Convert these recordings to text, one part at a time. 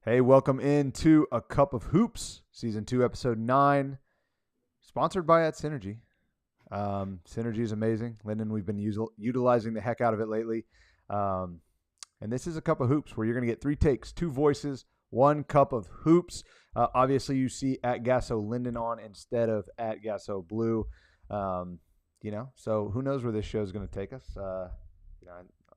Hey, welcome into A Cup of Hoops, Season 2, Episode 9, sponsored by at Synergy. Synergy is amazing. Lyndon, we've been utilizing the heck out of it lately. And this is A Cup of Hoops, where you're going to get 3 takes, 2 voices, 1 cup of hoops. Obviously, you see at Gasso Lyndon on instead of at Gasso Blue. So who knows where this show is going to take us.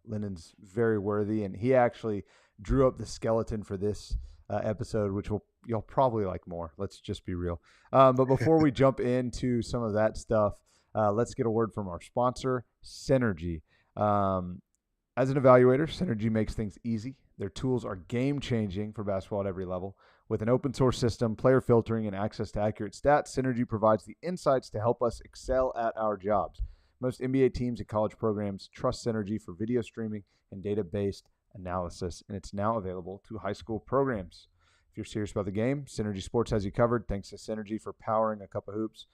Lyndon's very worthy, and he actually drew up the skeleton for this episode, which you'll probably like more. Let's just be real. But before we jump into some of that stuff, let's get a word from our sponsor, Synergy. As an evaluator, Synergy makes things easy. Their tools are game-changing for basketball at every level. With an open-source system, player filtering, and access to accurate stats, Synergy provides the insights to help us excel at our jobs. Most NBA teams and college programs trust Synergy for video streaming and data-based analysis, and it's now available to high school programs. If you're serious about the game, Synergy Sports has you covered. Thanks to Synergy for powering A Cup of Hoops.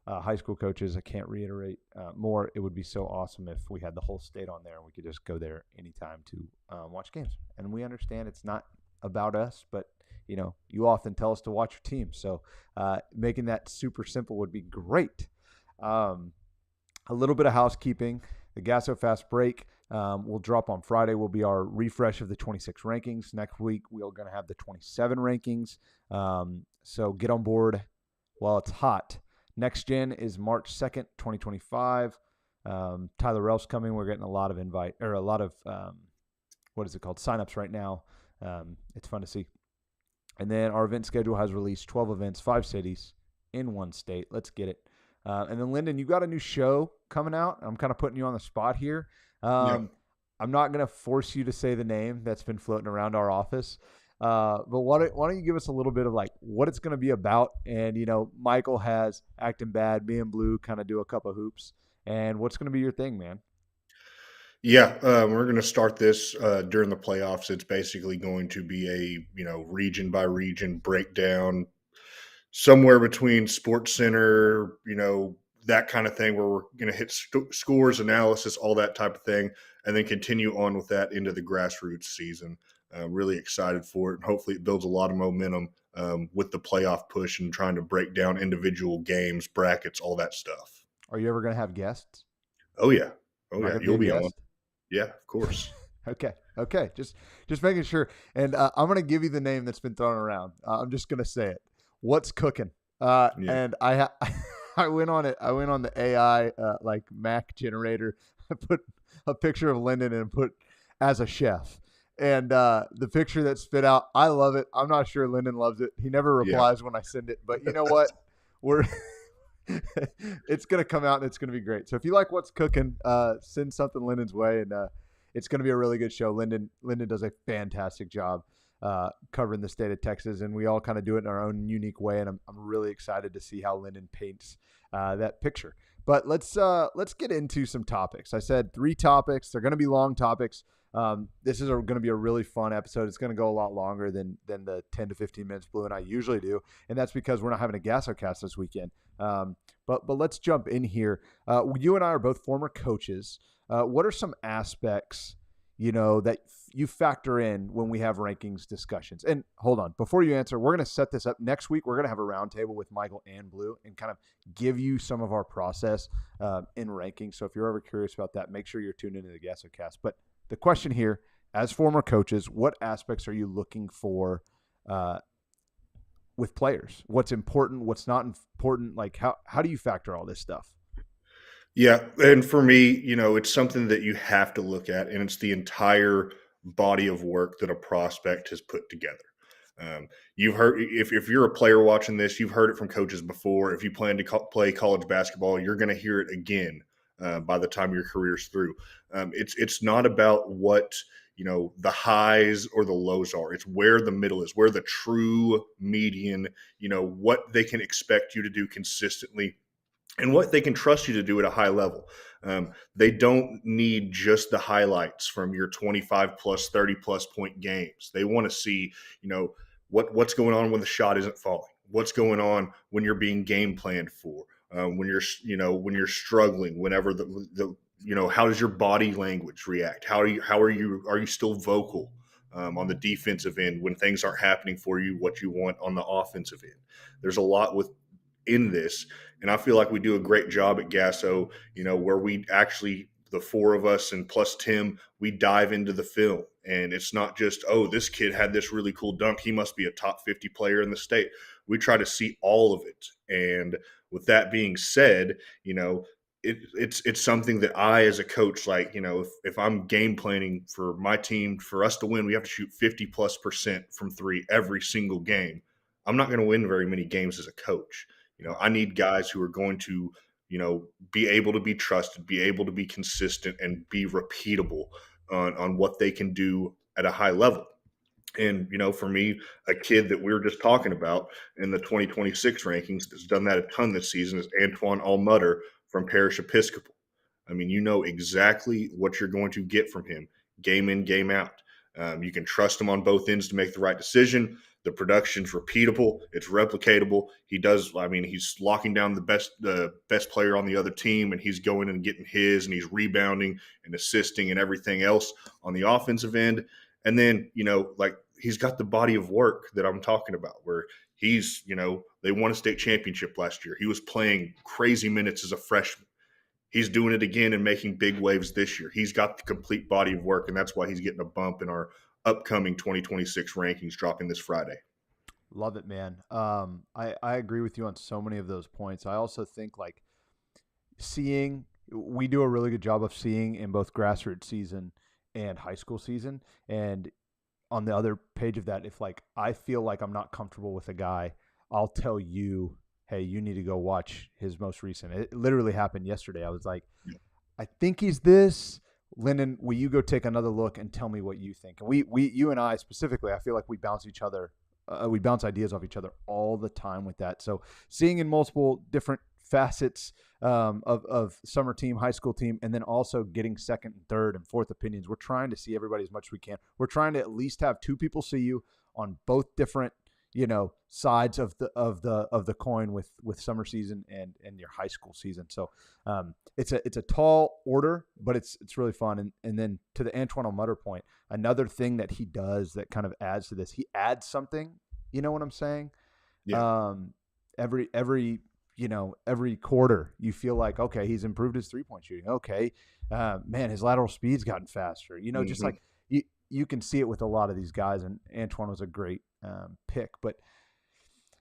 High school coaches, I can't reiterate more. It would be so awesome if we had the whole state on there and we could just go there anytime to watch games. And we understand it's not about us, but you often tell us to watch your team. So making that super simple would be great. A little bit of housekeeping. The Gasso Fast Break will drop on Friday. Will be our refresh of the 26 rankings. Next week, we're going to have the 27 rankings. So get on board while it's hot. Next Gen is March 2nd, 2025. Tyler Relf's coming. We're getting a lot of signups right now. It's fun to see. And then our event schedule has released 12 events, 5 cities in 1 state. Let's get it. And then, Lyndon, you got a new show coming out. I'm kind of putting you on the spot here. I'm not going to force you to say the name that's been floating around our office. But why don't you give us a little bit of what it's going to be about? And, Michael has Acting Bad, me and Blue kind of do A Cup of Hoops. And what's going to be your thing, man? Yeah, we're going to start this during the playoffs. It's basically going to be a region by region breakdown, somewhere between Sports Center, that kind of thing, where we're going to hit scores, analysis, all that type of thing, and then continue on with that into the grassroots season. Really excited for it, and hopefully it builds a lot of momentum with the playoff push and trying to break down individual games, brackets, all that stuff. Are you ever going to have guests? Oh yeah, Am I going to you'll be be a on. guest? Yeah, of course. Okay. Just making sure. And I'm going to give you the name that's been thrown around. I'm just going to say it. What's cooking? Yeah. And I went on it. I went on the AI Mac generator. I put a picture of Lyndon and put as a chef. And the picture that spit out, I love it. I'm not sure Lyndon loves it. He never Yeah. replies when I send it. But you know what? It's going to come out and it's going to be great. So if you like what's cooking, send something Lyndon's way, and it's going to be a really good show. Lyndon does a fantastic job covering the state of Texas, and we all kind of do it in our own unique way. And I'm really excited to see how Lyndon paints that picture. But let's get into some topics. I said 3 topics. They're going to be long topics. This is going to be a really fun episode. It's going to go a lot longer than the 10 to 15 minutes Blue and I usually do, and that's because we're not having a GassoCast this weekend. But let's jump in here. You and I are both former coaches. What are some aspects, that you factor in when we have rankings discussions? And hold on, before you answer, we're going to set this up next week. We're going to have a roundtable with Michael and Blue and kind of give you some of our process in ranking. So if you're ever curious about that, make sure you're tuned into the GassoCast. But the question here, as former coaches, what aspects are you looking for with players? What's important? What's not important? How do you factor all this stuff? Yeah, and for me, it's something that you have to look at, and it's the entire body of work that a prospect has put together. You've heard, if you're a player watching this, you've heard it from coaches before. If you plan to play college basketball, you're going to hear it again by the time your career's through. It's not about what the highs or the lows are. It's where the middle is, where the true median, what they can expect you to do consistently and what they can trust you to do at a high level. They don't need just the highlights from your 25 plus, 30 plus point games. They want to see, what's going on when the shot isn't falling. What's going on when you're being game planned for? When you're struggling. Whenever how does your body language react? Are you still vocal? on the defensive end when things aren't happening for you, what you want on the offensive end. There's a lot in this, and I feel like we do a great job at Gasso, where we actually, the four of us and plus Tim, we dive into the film, and it's not just, oh, this kid had this really cool dunk, he must be a top 50 player in the state. We try to see all of it. And with that being said, it's something that I, as a coach, like, if I'm game planning for my team, for us to win, we have to shoot 50+% from three every single game. I'm not going to win very many games as a coach. I need guys who are going to, be able to be trusted, be able to be consistent, and be repeatable on what they can do at a high level. And, for me, a kid that we were just talking about in the 2026 rankings that's done that a ton this season is Antoine Allmutter from Parish Episcopal. I mean, you know exactly what you're going to get from him, game in, game out. You can trust him on both ends to make the right decision. The production's repeatable. It's replicatable. He's locking down the best player on the other team, and he's going and getting his, and he's rebounding and assisting and everything else on the offensive end. And then, he's got the body of work that I'm talking about, where he's, they won a state championship last year. He was playing crazy minutes as a freshman. He's doing it again and making big waves this year. He's got the complete body of work, and that's why he's getting a bump in our upcoming 2026 rankings dropping this Friday. Love it, man. I agree with you on so many of those points. I also think we do a really good job of seeing in both grassroots season and high school season. And on the other page of that, if I feel like I'm not comfortable with a guy, I'll tell you, hey, you need to go watch his most recent. It literally happened yesterday. I was like, I think he's this. Lyndon, will you go take another look and tell me what you think? And you and I specifically, I feel like we bounce ideas off each other all the time with that. So seeing in multiple different facets of summer team, high school team, and then also getting second and third and fourth opinions. We're trying to see everybody as much as we can. We're trying to at least have two people see you on both different, sides of the coin with summer season and your high school season. So it's a tall order, but it's really fun. And then to the Antoine Allmutter point, another thing that he does that kind of adds to this, he adds something. You know what I'm saying? Yeah. Every quarter you feel like, okay, he's improved his 3-point shooting. Okay. Man, his lateral speed's gotten faster, just like you can see it with a lot of these guys, and Antoine was a great pick. But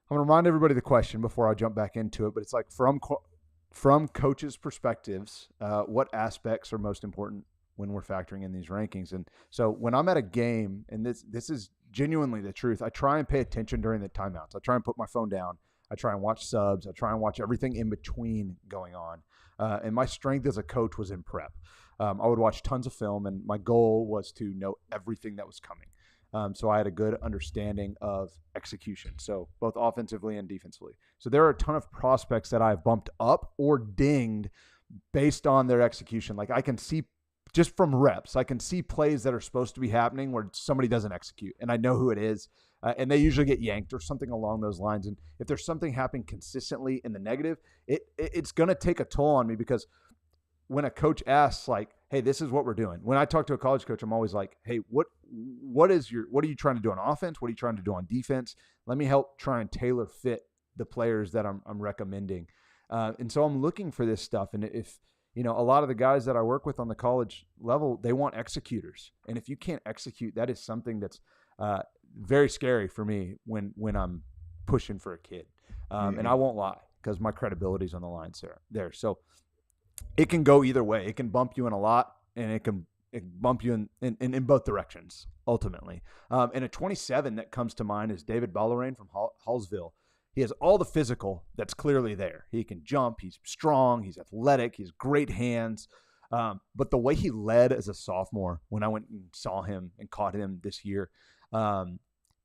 I'm going to remind everybody the question before I jump back into it, but it's like from coaches' perspectives, what aspects are most important when we're factoring in these rankings? And so when I'm at a game, and this is genuinely the truth, I try and pay attention during the timeouts. I try and put my phone down. I try and watch subs. I try and watch everything in between going on. And my strength as a coach was in prep. I would watch tons of film, and my goal was to know everything that was coming. So I had a good understanding of execution, so both offensively and defensively. So there are a ton of prospects that I've bumped up or dinged based on their execution. Like I can see just from reps, I can see plays that are supposed to be happening where somebody doesn't execute, and I know who it is. And they usually get yanked or something along those lines. And if there's something happening consistently in the negative, it's going to take a toll on me, because when a coach asks hey, this is what we're doing. When I talk to a college coach, I'm always like, hey, what are you trying to do on offense? What are you trying to do on defense? Let me help try and tailor fit the players that I'm recommending. And so I'm looking for this stuff. And if, a lot of the guys that I work with on the college level, they want executors. And if you can't execute, that is something that's, very scary for me when I'm pushing for a kid. And I won't lie, because my credibility is on the line there. So it can go either way. It can bump you in a lot, and it can bump you in both directions, ultimately. And a 27 that comes to mind is David Ballarain from Hallsville. He has all the physical that's clearly there. He can jump. He's strong. He's athletic. He has great hands. But the way he led as a sophomore, when I went and saw him and caught him this year,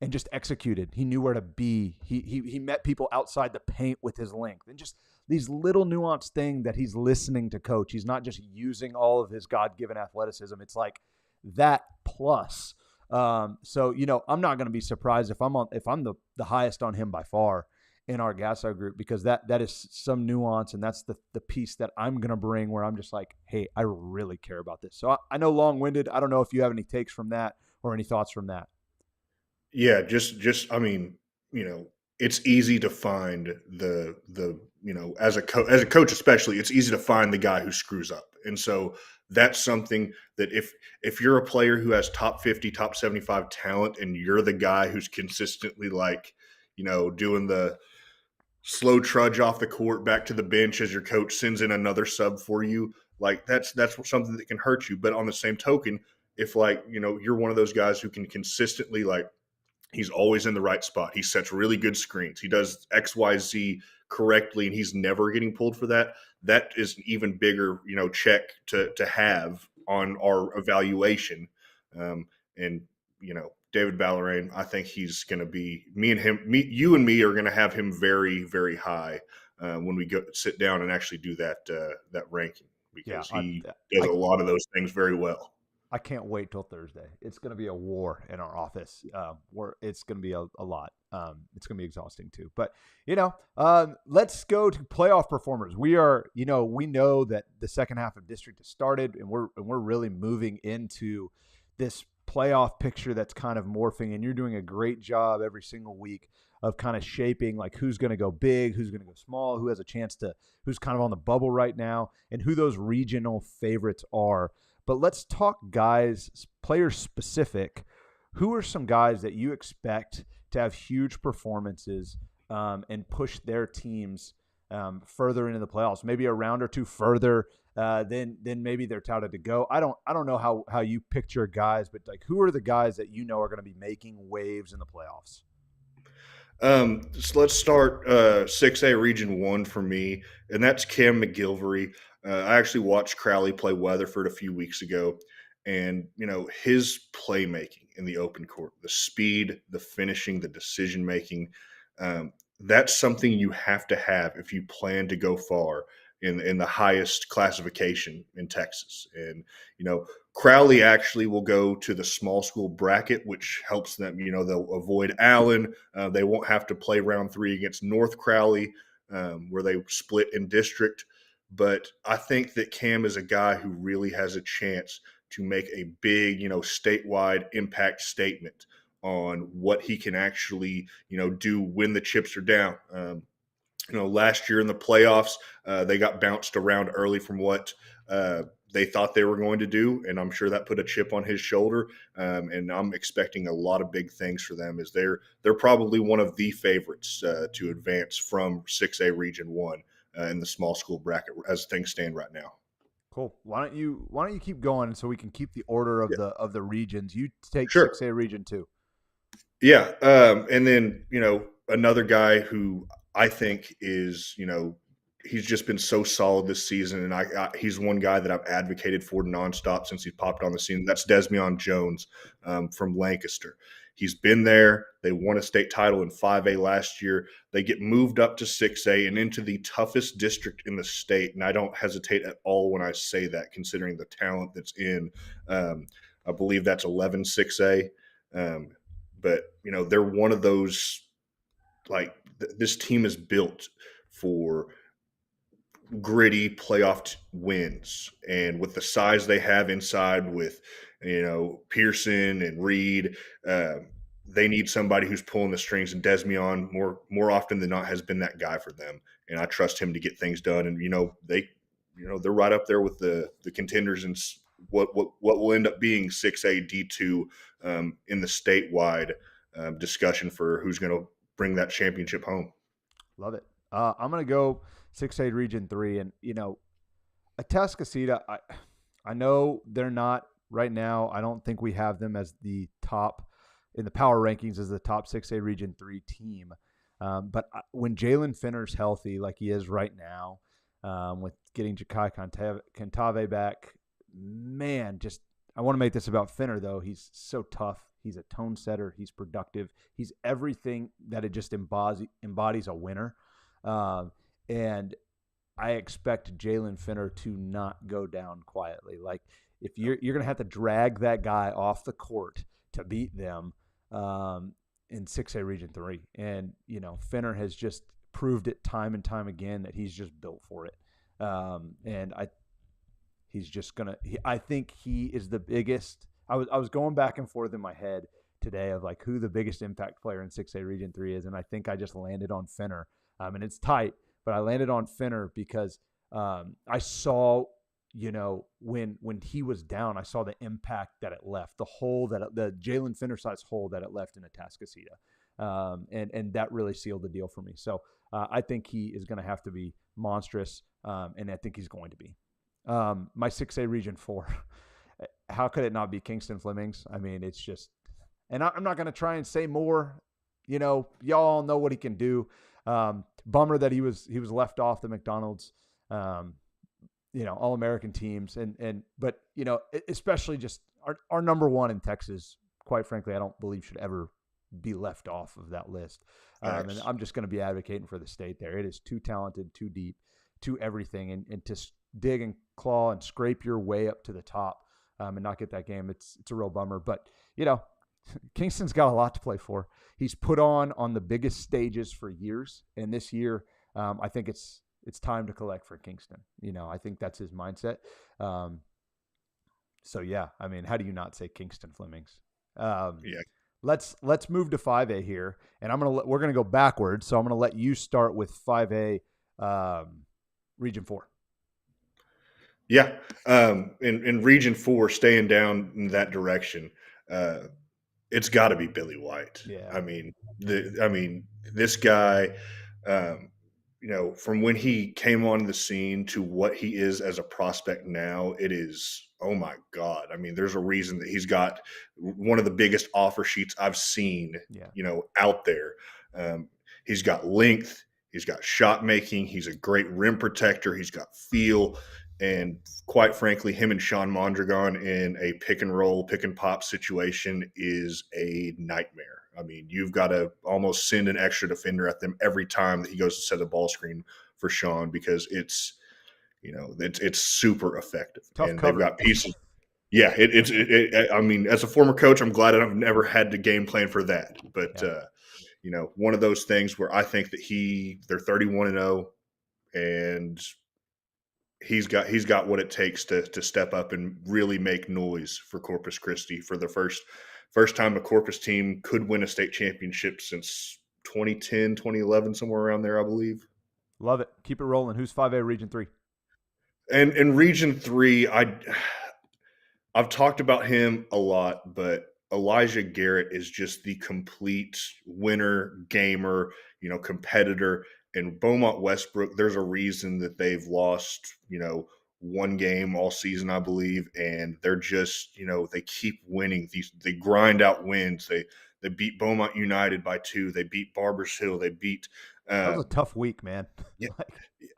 and just executed. He knew where to be. He met people outside the paint with his length, and just these little nuanced things that he's listening to coach. He's not just using all of his God-given athleticism. It's like that plus. So, I'm not going to be surprised if I'm the highest on him by far in our Gasso group, because that is some nuance, and that's the piece that I'm going to bring, where I'm just like, hey, I really care about this. So I know long-winded. I don't know if you have any takes from that, or any thoughts from that? Yeah, just I mean, it's easy to find as a coach especially, it's easy to find the guy who screws up. And so that's something that if you're a player who has top 50, top 75 talent and you're the guy who's consistently like, doing the slow trudge off the court back to the bench as your coach sends in another sub for you, like that's something that can hurt you. But on the same token, if like, you're one of those guys who can consistently like he's always in the right spot. He sets really good screens. He does XYZ correctly, and he's never getting pulled for that. That is an even bigger, check to have on our evaluation. And David Ballerain, I think he's going to be you and me are going to have him very, very high when we go sit down and actually do that ranking Yeah, because he does a lot of those things very well. I can't wait till Thursday. It's going to be a war in our office. Where it's going to be a lot. It's going to be exhausting too. But let's go to playoff performers. We know that the second half of district has started, and we're really moving into this playoff picture that's kind of morphing. And you're doing a great job every single week of kind of shaping like who's going to go big, who's going to go small, who has a chance to, who's kind of on the bubble right now, and who those regional favorites are. But let's talk guys, players specific. Who are some guys that you expect to have huge performances and push their teams further into the playoffs? Maybe a round or two further than maybe they're touted to go. I don't know how you picture guys, but like who are the guys that you know are going to be making waves in the playoffs? So let's start 6A Region 1 for me, and that's Cam McGilvery. I actually watched Crowley play Weatherford a few weeks ago, and his playmaking in the open court, the speed, the finishing, the decision making, that's something you have to have if you plan to go far in the highest classification in Texas. And Crowley actually will go to the small school bracket, which helps them. They'll avoid Allen. They won't have to play round 3 against North Crowley, where they split in district. But I think that Cam is a guy who really has a chance to make a big, statewide impact statement on what he can actually, do when the chips are down. Last year in the playoffs, they got bounced around early from what they thought they were going to do, and I'm sure that put a chip on his shoulder. And I'm expecting a lot of big things for them, as they're probably one of the favorites to advance from 6A Region 1 in the small school bracket as things stand right now. Cool. Why don't you keep going so we can keep the order of the regions? You take Sure. 6A Region 2. Yeah, and then another guy who I think is he's just been so solid this season, and he's one guy that I've advocated for nonstop since he popped on the scene. That's Desmion Jones from Lancaster. He's been there. They won a state title in 5A last year. They get moved up to 6A and into the toughest district in the state, and I don't hesitate at all when I say that, considering the talent that's in. I believe that's 11-6A. But they're one of those, like, this team is built for gritty playoff wins, and with the size they have inside with Pearson and Reed, they need somebody who's pulling the strings, and Desmion more often than not has been that guy for them, and I trust him to get things done. And they're right up there with the contenders and what will end up being 6A D2 in the statewide discussion for who's going to bring that championship home. Love it. I'm going to go 6A Region 3. And, Atascocita, I know they're not right now. I don't think we have them as the top in the power rankings as the top 6A Region 3 team. But when Jalen Finner's healthy, like he is right now, with getting Jakai Cantave back, man, I want to make this about Finner, though. He's so tough. He's a tone setter. He's productive. He's everything that it just embodies a winner. And I expect Jalen Finner to not go down quietly. Like, if you're going to have to drag that guy off the court to beat them in 6A Region 3. And, Finner has just proved it time and time again that he's just built for it. And I think he is the biggest. I was going back and forth in my head today of like who the biggest impact player in 6A Region 3 is, and I think I just landed on Finner. And it's tight, but I landed on Finner because I saw, when he was down, I saw the impact that it left, the hole the Jalen Finner size hole that it left in Atascocita. And that really sealed the deal for me. So I think he is going to have to be monstrous, and I think he's going to be. My 6A Region 4, how could it not be Kingston Flemings? I mean, it's just, and I'm not going to try and say more. Y'all know what he can do. Bummer that he was left off the McDonald's, All-American teams, but especially just our number one in Texas. Quite frankly, I don't believe should ever be left off of that list. And I'm just going to be advocating for the state there. It is too talented, too deep, too everything, and to dig and claw and scrape your way up to the top and not get that game, it's a real bummer. But Kingston's got a lot to play for. He's put on the biggest stages for years, and this year I think it's time to collect for Kingston. I think that's his mindset. So yeah, I mean, how do you not say Kingston Flemings? Yeah. Let's move to 5A here, and we're gonna go backwards. So I'm gonna let you start with 5A Region 4. Yeah, in Region 4, staying down in that direction, it's got to be Billy White. Yeah. I mean, this guy, from when he came on the scene to what he is as a prospect now, it is, oh my God. I mean, there's a reason that he's got one of the biggest offer sheets I've seen, out there. He's got length, he's got shot making, he's a great rim protector, he's got feel. And quite frankly, him and Sean Mondragon in a pick and pop situation is a nightmare. I mean, you've got to almost send an extra defender at them every time that he goes to set a ball screen for Sean, because it's super effective. Tough and cover. They've got pieces. Yeah, I mean, as a former coach, I'm glad I've never had to game plan for that. But one of those things where I think that they're 31-0, and he's got what it takes to step up and really make noise for Corpus Christi for the first time a Corpus team could win a state championship since 2010, 2011, somewhere around there, I believe. Love it. Keep it rolling. Who's 5A Region 3? And in Region 3, I've talked about him a lot, but Elijah Garrett is just the complete winner, gamer, competitor. And Beaumont Westbrook, there's a reason that they've lost, one game all season, I believe. And they're just, they keep winning. They grind out wins. They beat Beaumont United by 2. They beat Barbers Hill. They beat. That was a tough week, man. Yeah,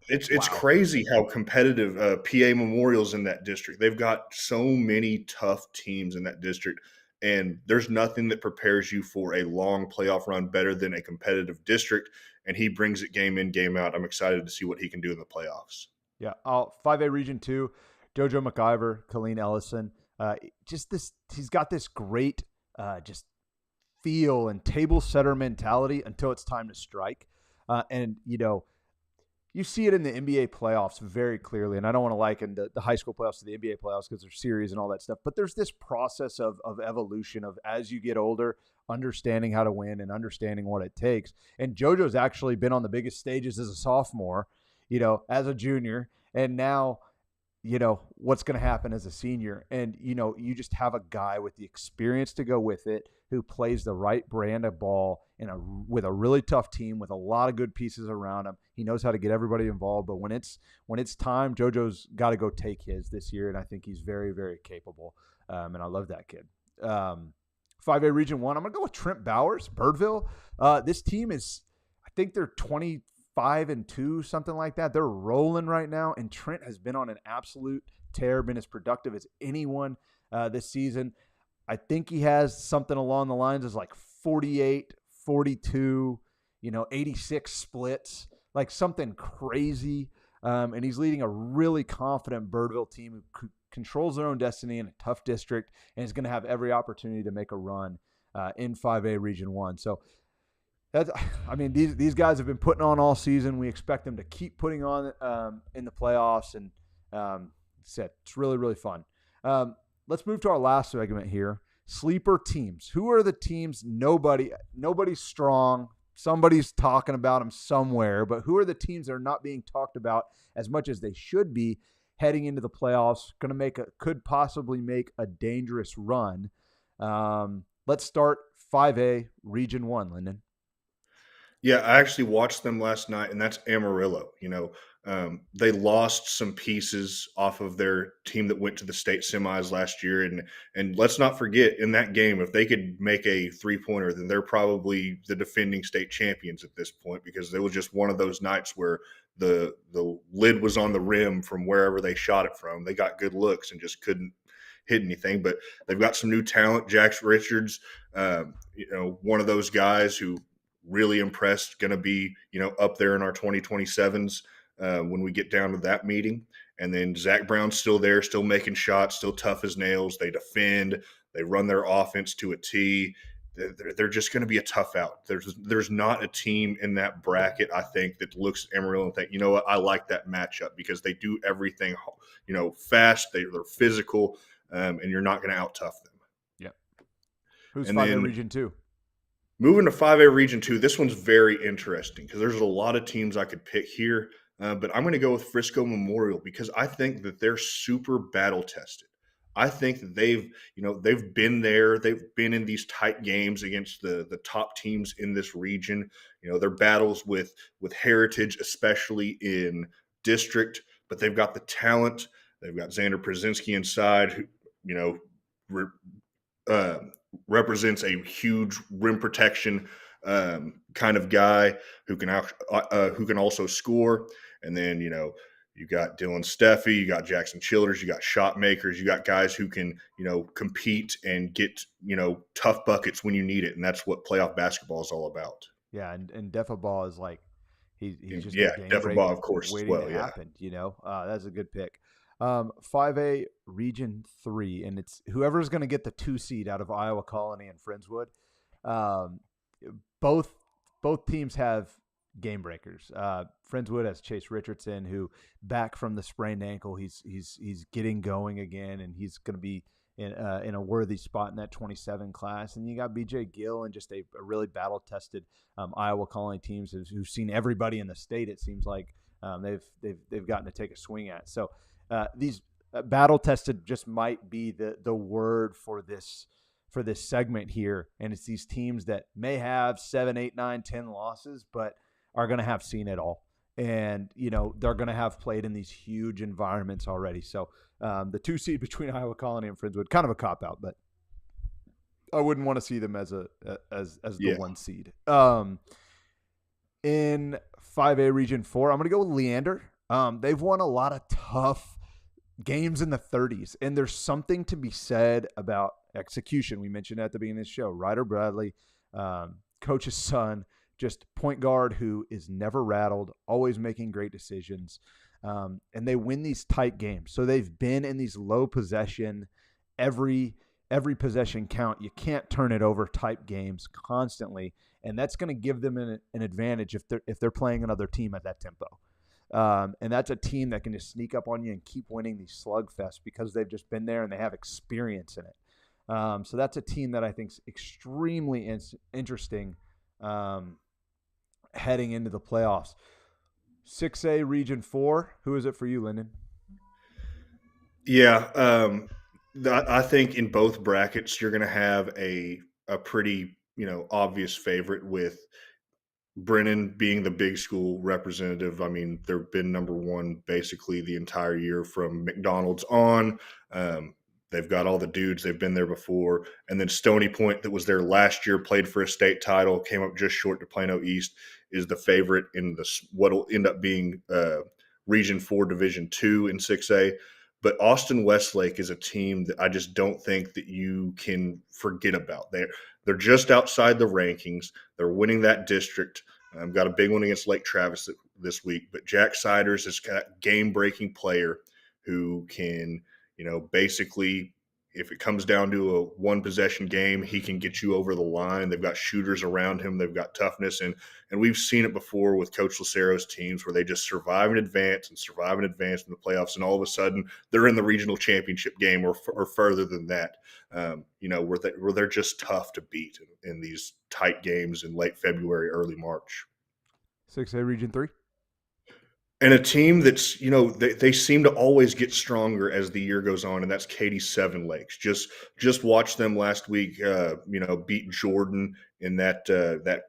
it's crazy how competitive PA Memorial's in that district. They've got so many tough teams in that district. And there's nothing that prepares you for a long playoff run better than a competitive district. And he brings it game in, game out. I'm excited to see what he can do in the playoffs. Yeah. 5A Region 2, JoJo McIver, Colleen Ellison. He's got this great just feel and table setter mentality until it's time to strike. And you see it in the NBA playoffs very clearly. And I don't want to liken the high school playoffs to the NBA playoffs because they're series and all that stuff. But there's this process of evolution of, as you get older, understanding how to win and understanding what it takes. And JoJo's actually been on the biggest stages as a sophomore, as a junior. And now, what's going to happen as a senior. And, you just have a guy with the experience to go with it, who plays the right brand of ball with a really tough team with a lot of good pieces around him. He knows how to get everybody involved, but when it's time, JoJo's got to go take his this year, and I think he's very, very capable. And I love that kid. 5A Region 1, I'm going to go with Trent Bowers, Birdville. This team is, I think they're 25-2, something like that. They're rolling right now, and Trent has been on an absolute tear, been as productive as anyone this season. I think he has something along the lines of like 48, 42, 86 splits, like something crazy. And he's leading a really confident Birdville team who controls their own destiny in a tough district and is going to have every opportunity to make a run in 5A Region 1. So these guys have been putting on all season. We expect them to keep putting on in the playoffs. And it's really, really fun. let's move to our last segment here. Sleeper teams. Who are the teams nobody's strong? Somebody's talking about them somewhere, but who are the teams that are not being talked about as much as they should be heading into the playoffs? Could possibly make a dangerous run. Let's start 5A Region 1, Lyndon. Yeah, I actually watched them last night, and that's Amarillo. They lost some pieces off of their team that went to the state semis last year, and let's not forget in that game, if they could make a 3-pointer, then they're probably the defending state champions at this point, because it was just one of those nights where the lid was on the rim from wherever they shot it from. They got good looks and just couldn't hit anything. But they've got some new talent. Jax Richards, one of those guys who really impressed, going to be, up there in our 2027s when we get down to that meeting. And then Zach Brown's still there, still making shots, still tough as nails. They defend, they run their offense to a T. They're just going to be a tough out. There's not a team in that bracket, I think, that looks at Amarillo and think, you know what, I like that matchup, because they do everything, fast. They're physical, and you're not going to out tough them. Yep. Who's 5A Region 2? Moving to 5A Region 2, this one's very interesting because there's a lot of teams I could pick here, but I'm going to go with Frisco Memorial because I think that they're super battle tested. I think that they've been there. They've been in these tight games against the top teams in this region. Their battles with Heritage, especially in district, but they've got the talent. They've got Xander Przinski inside, who, represents a huge rim protection kind of guy who can also score. And then you got Dylan Steffi, you got Jackson Childers, you got shot makers, you got guys who can compete and get tough buckets when you need it, and that's what playoff basketball is all about. Yeah, and Defa Ball is like he's just Defa Ball, of course, waiting as well. to happen. That's a good pick. 5A Region 3, and it's whoever's going to get the 2 seed out of Iowa Colony and Friendswood. Both teams have game breakers. Friendswood has Chase Richardson, who back from the sprained ankle, he's getting going again, and he's going to be in a worthy spot in that 27 class. And you got BJ Gill and just a really battle tested Iowa Colony teams who've seen everybody in the state. It seems like they've gotten to take a swing at. So. These battle tested just might be the word for this segment here, and it's these teams that may have 7, 8, 9, 10 losses, but are going to have seen it all, and they're going to have played in these huge environments already. So the 2 seed between Iowa Colony and Friendswood, kind of a cop out, but I wouldn't want to see them as the 1 seed. In 5A Region 4, I'm going to go with Leander. They've won a lot of tough games in the 30s, and there's something to be said about execution. We mentioned at the beginning of the show, Ryder Bradley, coach's son, just point guard who is never rattled, always making great decisions, and they win these tight games. So they've been in these low possession, every possession count, you can't turn it over type games constantly, and that's going to give them an advantage if they're playing another team at that tempo. And that's a team that can just sneak up on you and keep winning these slugfests because they've just been there and they have experience in it. So that's a team that I think is extremely interesting heading into the playoffs. 6A Region 4, who is it for you, Lyndon? Yeah, I think in both brackets you're going to have a pretty obvious favorite with Brennan being the big school representative. I mean, they've been number one basically the entire year from McDonald's on. They've got all the dudes. They've been there before. And then Stony Point, that was there last year, played for a state title, came up just short to Plano East, is the favorite in what will end up being Region 4 Division 2 in 6A. But Austin Westlake is a team that I just don't think that you can forget about. They're just outside the rankings. They're winning that district. Got a big one against Lake Travis this week. But Jack Siders is a game-breaking player who can, basically if it comes down to a one possession game, he can get you over the line. They've got shooters around him. They've got toughness. And we've seen it before with Coach Lucero's teams where they just survive and advance in the playoffs. And all of a sudden they're in the regional championship game or further than that, where they're just tough to beat in these tight games in late February, early March. 6A Region 3. And a team that's, they seem to always get stronger as the year goes on, and that's Katy Seven Lakes. Just watched them last week, beat Jordan in that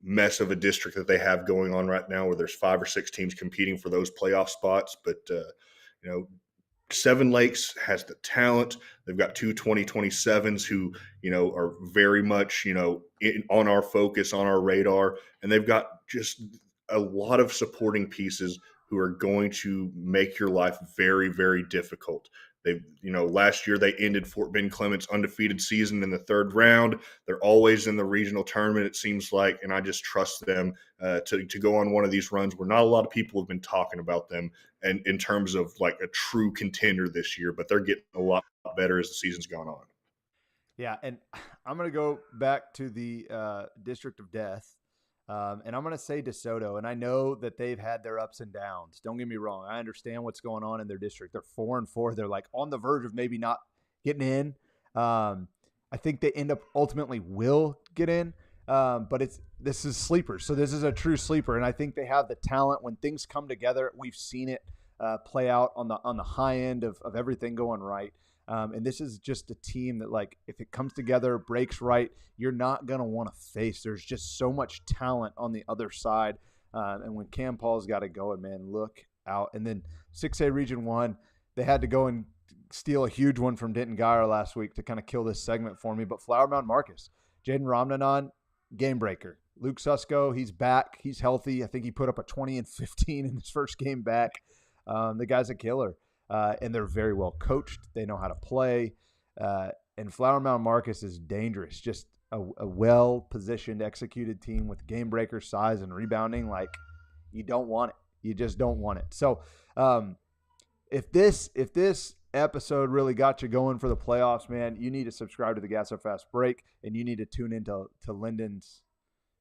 mess of a district that they have going on right now, where there's 5 or 6 teams competing for those playoff spots. But Seven Lakes has the talent. They've got 2 2027s who, are very much, on our focus, on our radar, and they've got just a lot of supporting pieces who are going to make your life very, very difficult. Last year they ended Fort Bend Clement's undefeated season in the 3rd round. They're always in the regional tournament, it seems like, and I just trust them to go on one of these runs where not a lot of people have been talking about them and in terms of like a true contender this year, but they're getting a lot better as the season's gone on. Yeah, and I'm going to go back to the District of Death. And I'm going to say DeSoto, and I know that they've had their ups and downs. Don't get me wrong. I understand what's going on in their district. They're 4-4. They're like on the verge of maybe not getting in. I think they end up ultimately will get in, but this is sleepers. So this is a true sleeper, and I think they have the talent when things come together. We've seen it play out on the high end of everything going right. And this is just a team that, like, if it comes together, breaks right, you're not going to want to face. There's just so much talent on the other side. And when Cam Paul's got it going, man, look out. And then 6A Region 1, they had to go and steal a huge one from Denton Geyer last week to kind of kill this segment for me. But Flower Mound Marcus, Jaden Ramnanan, game breaker. Luke Susko, he's back. He's healthy. I think he put up a 20 and 15 in his first game back. The guy's a killer. And they're very well coached. They know how to play. And Flower Mound Marcus is dangerous. Just a well-positioned, executed team with game breaker size and rebounding. Like, you don't want it. You just don't want it. So if this episode really got you going for the playoffs, man, you need to subscribe to the Gas Up Fast Break, and you need to tune into Lyndon's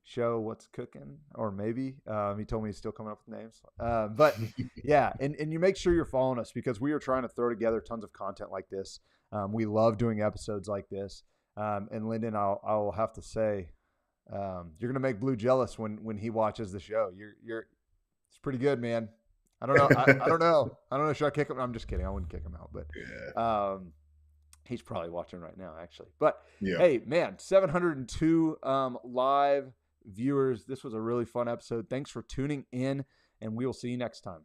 show, What's Cooking, or maybe he told me he's still coming up with names, but yeah, and you make sure you're following us, because we are trying to throw together tons of content like this. We love doing episodes like this, and Lyndon, I'll have to say, you're gonna make Blue jealous when he watches the show. It's pretty good, man. I don't know. I don't know. Should I kick him? I'm just kidding. I wouldn't kick him out, but yeah. He's probably watching right now, actually. But yeah. Hey, man, 702 live viewers. This was a really fun episode. Thanks for tuning in, and we will see you next time.